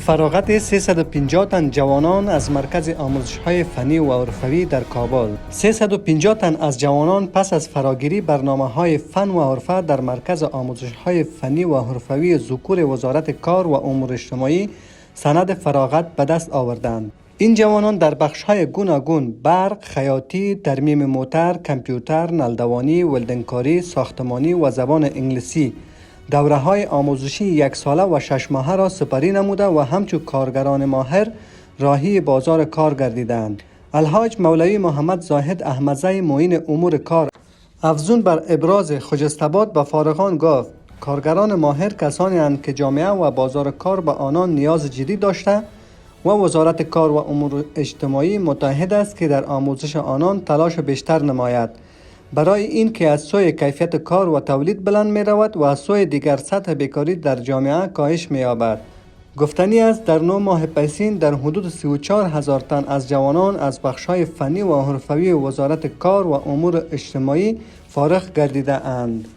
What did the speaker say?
فراغت 350 تن جوانان از مرکز آموزش‌های فنی و حرفوی در کابل. 350 تن از جوانان پس از فراگیری برنامه‌های فن و حرفه در مرکز آموزش‌های فنی و حرفوی ذکور وزارت کار و امور اجتماعی سند فراغت به دست آوردند. این جوانان در بخش‌های گوناگون برق، خیاطی، ترمیم موتر، کامپیوتر، نلدوانی، ولدنگکاری، ساختمانی و زبان انگلیسی دوره‌های آموزشی 1 ساله و 6 ماهه را سپری نموده و همچون کارگران ماهر راهی بازار کار گردیدند. الحاج مولوی محمد زاهد احمدزی معین امور کار افزون بر ابراز خجست‌آباد به فارغان گفت کارگران ماهر کسانی اند که جامعه و بازار کار به آنان نیاز جدی داشته و وزارت کار و امور اجتماعی متعهد است که در آموزش آنان تلاش بیشتر نماید برای این که از سوی کیفیت کار و تولید بلند می رود و از سوی دیگر سطح بیکاری در جامعه کاهش می یابد. گفتنی است در 9 ماه پیشین در حدود 34,000 تن از جوانان از بخش‌های فنی و حرفوی وزارت کار و امور اجتماعی فارغ گردیده اند.